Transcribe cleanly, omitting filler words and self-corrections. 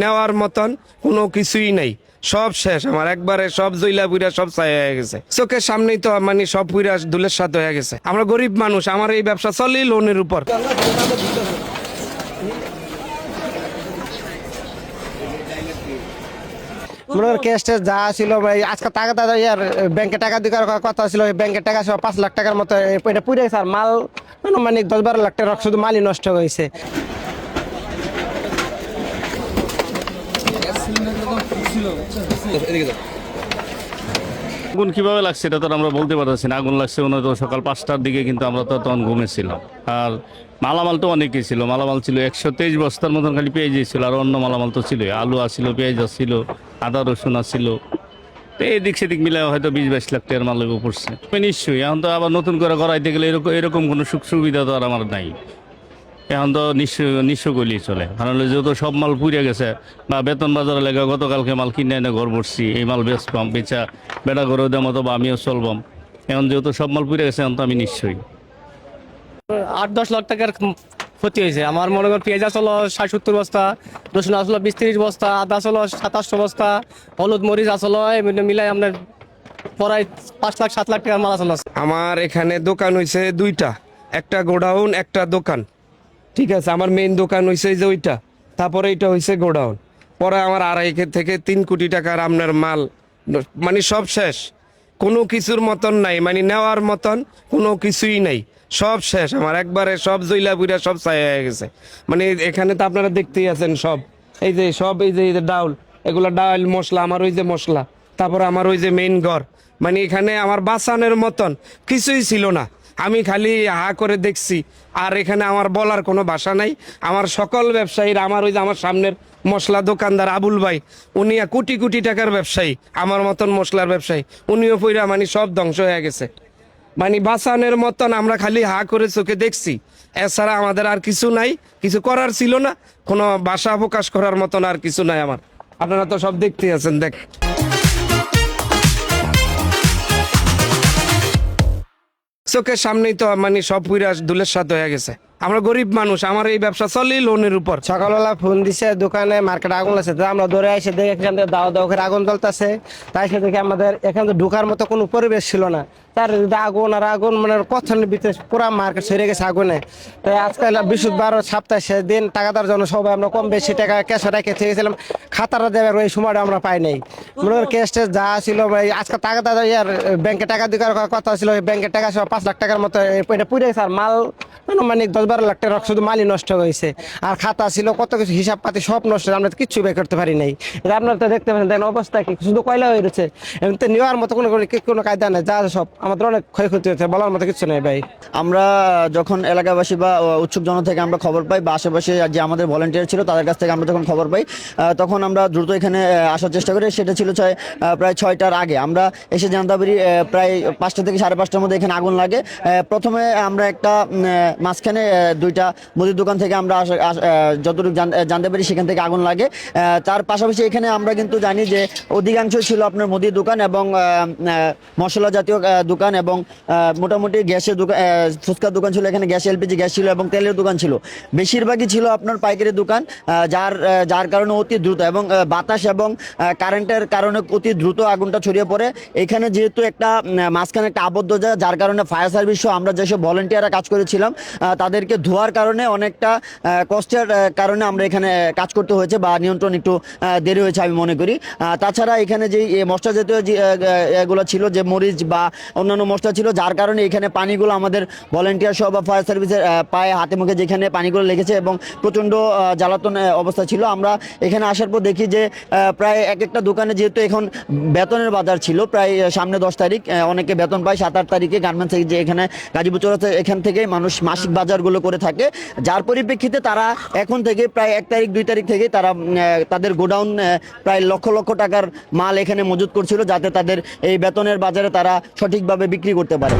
নেওয়ার মতন কোনো কিছুই নাই, সব শেষ আমার একবারে, সব জইলা পুইরা সব ছাই হয়ে গেছে চোখের সামনেই তো, মানে সব পুইরা ধুলের সাথে হয়ে গেছে। আমরা গরিব মানুষ, আমার এই ব্যবসা চলেই লোনের উপর। ক্যাশ ট্যাশ যা ছিল ভাই, আজকে টাকা দাদা ইয়ার ব্যাংকে টাকা দেওয়ার কথা ছিল, ব্যাংকের টাকা সব 5 লাখ টাকার মতো এটা পুড়ে গেছে। আর মাল মানে 10-12 লাখ টাকা শুধু মালই নষ্ট হয়েছে। আগুন কিভাবে লাগছে এটা তো আমরা বলতে পারতেছি না। আগুন লাগছে মনে তো সকাল 5টার দিকে, কিন্তু আমরা তো তখন ঘুমেছিলাম। আর মালামাল তো অনেকই ছিল, মালামাল ছিল 123 বস্তার মতন, খালি পেঁয়াজ ছিল, আর অন্য মালামাল তো ছিল, আলু আসছিল, পেঁয়াজ আসছিল, আদা রসুন আসছিল। তো এদিক সেদিক মিলে হয়তো 20-22 লাখ টাকার মাল পড়ছে নিশ্চয়ই। এখন তো আবার নতুন করে করাইতে গেলে এরকম কোনো সুখ সুবিধা তো আর আমার নাই। এখন তো নিঃস্ব গলিয়ে চলে, কারণ যেহেতু সব মাল পুড়ে গেছে, বা বেতন বাজারে লেগে গতকালকে মাল কিনে এনে ঘর ভরছি, এই মাল বেচবাম, বেচা বেটা করে দেওয়ার মতো, বা আমিও চলবাম। এখন যেহেতু সব মাল পুড়ে গেছে, এখন তো আমি নিশ্চয়ই 8-10 লাখ টাকার ক্ষতি হয়েছে। আমার মনে করেন পেঁয়াজ আসলো 60-70 বস্তা, রসুন আসলো 20-30 বস্তা, আদা আসলো 2700 বস্তা, হলুদ মরিচ আসলো মিলাই আপনার প্রায় 5-7 লাখ টাকার মাল আসলো। আমার এখানে দোকান হইছে দুইটা, একটা গোডাউন একটা দোকান, ঠিক আছে। আমার মেইন দোকান হইছে যে ওইটা, তারপরে এটা হইছে গোডাউন। পরে আমার 2.5 থেকে 3 কোটি টাকার আপনার মাল, মানে সব শেষ, কোনো কিছুর মতন নাই, মানে নেওয়ার মতন কোনো কিছুই নাই, সব শেষ আমার একবারে, সব জইলা পুইরা সব ছাই হয়ে গেছে। মানে এখানে তো আপনারা দেখতেই আছেন সব, এই যে সব, এই যে ডাউল, এগুলা ডাল মশলা, আমার ওই যে মশলা, তারপরে আমার ওই যে মেইন ঘর, মানে এখানে আমার বাঁচানোর মতন কিছুই ছিল না। আমি খালি হা করে দেখছি, আর এখানে আমার বলার কোনো ভাষা নাই। আমার সকল ব্যবসায়ীরা, আমার ওই যে আমার সামনের মশলা দোকানদার আবুল ভাই, উনি কোটি কোটি টাকার ব্যবসায়ী, আমার মতন মশলার ব্যবসায়ী, উনিও পইরা মানে সব ধ্বংস হয়ে গেছে। মানে বাঁচানোর মতন আমরা খালি হা করে চোখে দেখছি, এছাড়া আমাদের আর কিছু নাই, কিছু করার ছিল না, কোনো ভাষা প্রকাশ করার মতন আর কিছু নাই আমার। আপনারা তো সব দেখতে আছেন, দেখ চোখের সামনেই তো, মানে সব পুইরা ধুলের সাথে হয়ে গেছে। আমরা গরিব মানুষ, আমার এই ব্যবসা চলেই লোনের উপর। সকালবেলা ফোন দিছে দোকানে মার্কেটে আগুন লাগছে, তো আমরা দৌড়ে এসে দেখি এখান থেকে দাও দাও করে আগুন জ্বলতেছে। তাই সে দেখে আমাদের এখান থেকে ঢুকার মতো কোনো পরিবেশ ছিল না, তার আগুন আর আগুন, মানে কথনের ভিতরে পুরা মার্কেট ছেড়ে গেছে আগুনে। তাই আজকাল বৃহস্পতিবার সপ্তাহে শেষ দিন, টাকা দেওয়ার জন্য সবাই আমরা কম বেশি টাকা ক্যাশে রেখে থেকেছিলাম, খাতাটা দেওয়ার ওই সময়টা আমরা পাই নাই। মনে করেন ক্যাশ ট্যাশ যা ছিল ভাই, আজকে টাকা দাদা ইয়ার ব্যাংকে টাকা দেওয়ার কথা ছিল, ব্যাংকের টাকা সব 5 লাখ টাকার মতো এটা পুড়ে গেছে। আর মাল মানে 10-12 লাখ টাকা শুধু মালই নষ্ট হয়েছে। আর খাতা ছিল কত কিছু, হিসাব পাতি সব নষ্ট, আমরা কিচ্ছু বের করতে পারি নাই। আপনারা তো দেখতে পাচ্ছেন, দেখেন অবস্থা কি, শুধু কয়লা হয়ে রয়েছে, এমনিতে নেওয়ার মতো কোনো কায়দা নেই, যা সব আমাদের অনেক ক্ষয়ক্ষতি হয়েছে, বলার মতো কিছু নেই ভাই। আমরা যখন এলাকাবাসী বা উৎসুক জন থেকে আমরা খবর পাই, বা আশেপাশে যে আমাদের ভলেন্টিয়ার ছিল তাদের কাছ থেকে আমরা যখন খবর পাই, তখন আমরা দ্রুত এখানে আসার চেষ্টা করি। সেটা ছিল প্রায় 6টার আগে। আমরা এসে জানতে পারি প্রায় 5টা থেকে 5:30টার মধ্যে এখানে আগুন লাগে। প্রথমে আমরা একটা মাঝখানে 2টা মুদির দোকান থেকে আমরা যতটুকু জানতে পারি সেখান থেকে আগুন লাগে। তার পাশাপাশি এখানে আমরা কিন্তু জানি যে অধিকাংশ ছিল আপনার মুদির দোকান এবং মশলা জাতীয় দোকান, এবং মোটামুটি গ্যাসের দোকান, ফুচকার দোকান ছিল, এখানে গ্যাস এলপিজি গ্যাস ছিল, এবং তেলের দোকান ছিল। বেশিরভাগই ছিল আপনার পাইকারি দোকান, যার কারণে অতি দ্রুত এবং বাতাস এবং কারেন্টের কারণে অতি দ্রুত আগুনটা ছড়িয়ে পড়ে। এখানে যেহেতু একটা মাঝখানে একটা আবদ্ধ যায়, যার কারণে ফায়ার সার্ভিস সহ আমরা যেসব ভলেন্টিয়াররা কাজ করেছিলাম তাদেরকে ধোয়ার কারণে অনেকটা কষ্টের কারণে আমরা এখানে কাজ করতে হয়েছে, বা নিয়ন্ত্রণ একটু দেরি হয়েছে আমি মনে করি। তাছাড়া এখানে যেই মশলা জাতীয় এগুলো ছিল, যে মরিচ বা অন্যান্য মশলা ছিল, যার কারণে এখানে পানিগুলো আমাদের ভলেন্টিয়ার সহ বা ফায়ার সার্ভিসের পায়ে হাতে মুখে যেখানে পানিগুলো লেগেছে, এবং প্রচণ্ড জ্বালাতন অবস্থা ছিল। আমরা এখানে আসার পর দেখি যে প্রায় একটা দোকানে, যেহেতু এখন বেতনের বাজার ছিল, প্রায় সামনে 10 তারিখ অনেকে বেতন পায়, 7-8 তারিখে গার্মেন্টস যে এখানে গাজীপুর চৌরাস্তা এখান থেকে মানুষ মাসিক বাজারগুলো করে থাকে, যার পরিপ্রেক্ষিতে তারা এখন থেকে প্রায় 1 তারিখ 2 তারিখ থেকে তারা তাদের গোডাউন প্রায় লক্ষ লক্ষ টাকার মাল এখানে মজুত করছিল, যাতে তাদের এই বেতনের বাজারে তারা সঠিকভাবে বিক্রি করতে পারে।